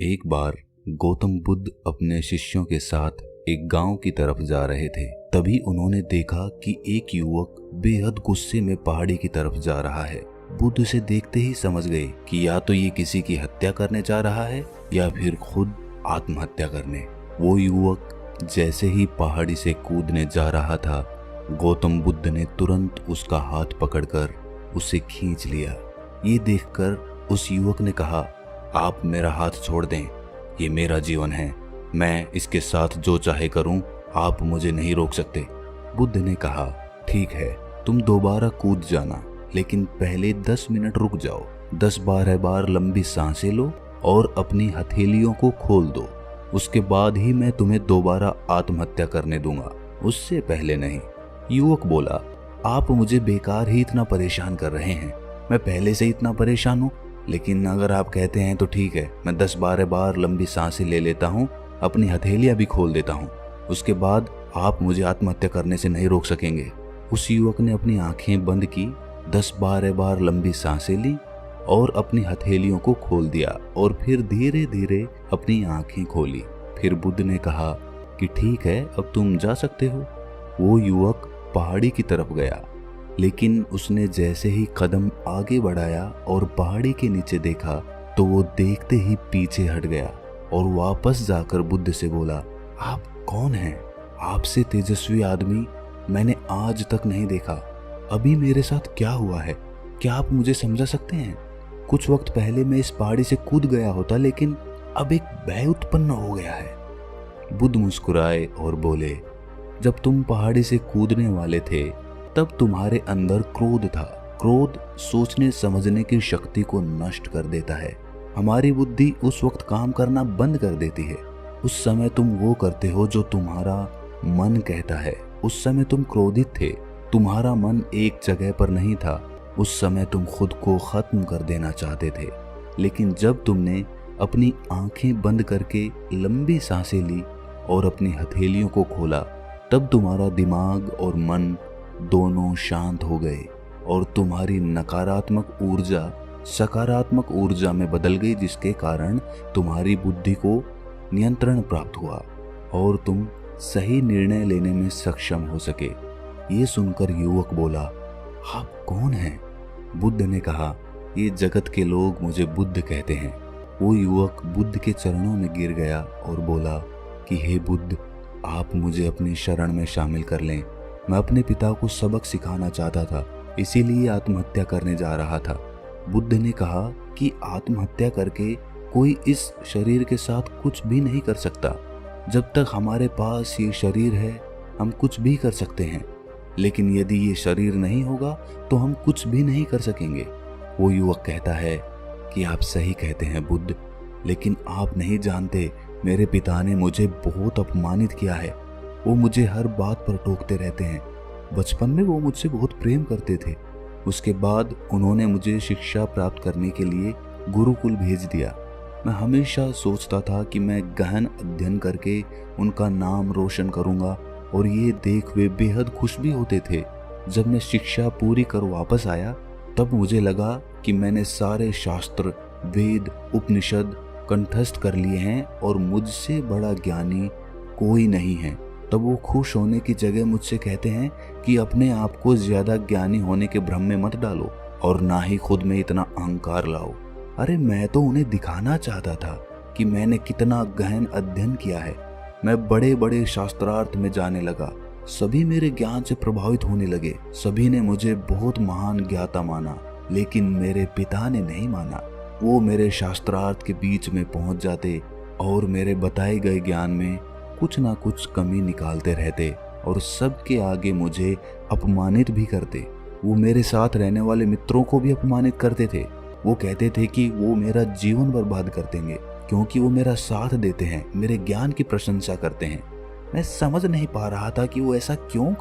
एक बार गौतम बुद्ध अपने शिष्यों के साथ एक गांव की तरफ जा रहे थे। तभी उन्होंने देखा कि एक युवक बेहद गुस्से में पहाड़ी की तरफ जा रहा है। बुद्ध उसे देखते ही समझ गए कि या तो ये किसी की हत्या करने जा रहा है या फिर खुद आत्महत्या करने। वो युवक जैसे ही पहाड़ी से कूदने जा रहा था, गौतम बुद्ध ने तुरंत उसका हाथ पकड़कर उसे खींच लिया। ये देखकर उस युवक ने कहा, आप मेरा हाथ छोड़ दें, ये मेरा जीवन है, मैं इसके साथ जो चाहे करूं, आप मुझे नहीं रोक सकते। बुद्ध ने कहा, ठीक है, तुम दोबारा कूद जाना, लेकिन पहले 10 मिनट रुक जाओ। 10-12 बार लंबी सांसें लो और अपनी हथेलियों को खोल दो। उसके बाद ही मैं तुम्हें दोबारा आत्महत्या करने दूंगा, उससे पहले नहीं। युवक बोला, आप मुझे बेकार ही इतना परेशान कर रहे हैं, मैं पहले से इतना परेशान हूँ। लेकिन अगर आप कहते हैं तो ठीक है, मैं 10-12 बार लंबी सांसें ले लेता हूँ, अपनी हथेलियां भी खोल देता हूँ, उसके बाद आप मुझे आत्महत्या करने से नहीं रोक सकेंगे। उस युवक ने अपनी आंखें बंद की, 10-12 बार लंबी सांसें ली और अपनी हथेलियों को खोल दिया और फिर धीरे धीरे अपनी आंखें खोली। फिर बुद्ध ने कहा कि ठीक है, अब तुम जा सकते हो। वो युवक पहाड़ी की तरफ गया, लेकिन उसने जैसे ही कदम आगे बढ़ाया और पहाड़ी के नीचे देखा तो वो देखते ही पीछे हट गया और वापस जाकर बुद्ध से बोला, आप कौन हैं? आपसे तेजस्वी आदमी मैंने आज तक नहीं देखा। अभी मेरे साथ क्या हुआ है, क्या आप मुझे समझा सकते हैं? कुछ वक्त पहले मैं इस पहाड़ी से कूद गया होता, लेकिन अब एक भय उत्पन्न हो गया है। बुद्ध मुस्कुराए और बोले, जब तुम पहाड़ी से कूदने वाले थे तब तुम्हारे अंदर क्रोध था। क्रोध सोचने समझने की शक्ति को नष्ट कर देता है। हमारी बुद्धि उस वक्त काम करना बंद कर देती है। उस समय तुम वो करते हो जो तुम्हारा मन कहता है। उस समय तुम क्रोधित थे, तुम्हारा मन एक जगह पर नहीं था। उस समय तुम खुद को खत्म कर देना चाहते थे। लेकिन जब तुमने अपनी आंखें बंद करके लंबी सांसें ली और अपनी हथेलियों को खोला, तब तुम्हारा दिमाग और मन दोनों शांत हो गए और तुम्हारी नकारात्मक ऊर्जा सकारात्मक ऊर्जा में बदल गई, जिसके कारण तुम्हारी बुद्धि को नियंत्रण प्राप्त हुआ और तुम सही निर्णय लेने में सक्षम हो सके। ये सुनकर युवक बोला, आप कौन हैं? बुद्ध ने कहा, ये जगत के लोग मुझे बुद्ध कहते हैं। वो युवक बुद्ध के चरणों में गिर गया और बोला कि हे बुद्ध, आप मुझे अपनी शरण में शामिल कर लें। मैं अपने पिता को सबक सिखाना चाहता था, इसीलिए आत्महत्या करने जा रहा था। बुद्ध ने कहा कि आत्महत्या करके कोई इस शरीर के साथ कुछ भी नहीं कर सकता। जब तक हमारे पास ये शरीर है, हम कुछ भी कर सकते हैं, लेकिन यदि ये शरीर नहीं होगा तो हम कुछ भी नहीं कर सकेंगे। वो युवक कहता है कि आप सही कहते हैं बुद्ध, लेकिन आप नहीं जानते, मेरे पिता ने मुझे बहुत अपमानित किया है। वो मुझे हर बात पर टोकते रहते हैं। बचपन में वो मुझसे बहुत प्रेम करते थे। उसके बाद उन्होंने मुझे शिक्षा प्राप्त करने के लिए गुरुकुल भेज दिया। मैं हमेशा सोचता था कि मैं गहन अध्ययन करके उनका नाम रोशन करूंगा और ये देख वे बेहद खुश भी होते थे। जब मैं शिक्षा पूरी कर वापस आया, तब मुझे लगा कि मैंने सारे शास्त्र, वेद, उपनिषद कंठस्थ कर लिए हैं और मुझसे बड़ा ज्ञानी कोई नहीं है। तब वो खुश होने की जगह मुझसे कहते हैं कि अपने आप को ज्यादा ज्ञानी होने के भ्रम में मत डालो और ना ही खुद में इतना अहंकार लाओ। अरे मैं तो उन्हें दिखाना चाहता था कि मैंने कितना गहन अध्ययन किया है। मैं बड़े बड़े शास्त्रार्थ में जाने लगा। सभी मेरे ज्ञान से प्रभावित होने लगे। सभी ने मुझे बहुत महान ज्ञाता माना, लेकिन मेरे पिता ने नहीं माना। वो मेरे शास्त्रार्थ के बीच में पहुंच जाते और मेरे बताए गए ज्ञान में कुछ ना कुछ कमी निकालते रहते और सबके आगे मुझे अपमानित भी करते। वो मेरे साथ रहने वाले मित्रों को भी अपमानित करते थे। वो कहते थे कि वो मेरा जीवन बर्बाद कर देंगे क्योंकि वो मेरा साथ देते हैं, मेरे ज्ञान की प्रशंसा करते हैं। मैं समझ नहीं पा रहा था कि वो ऐसा क्यों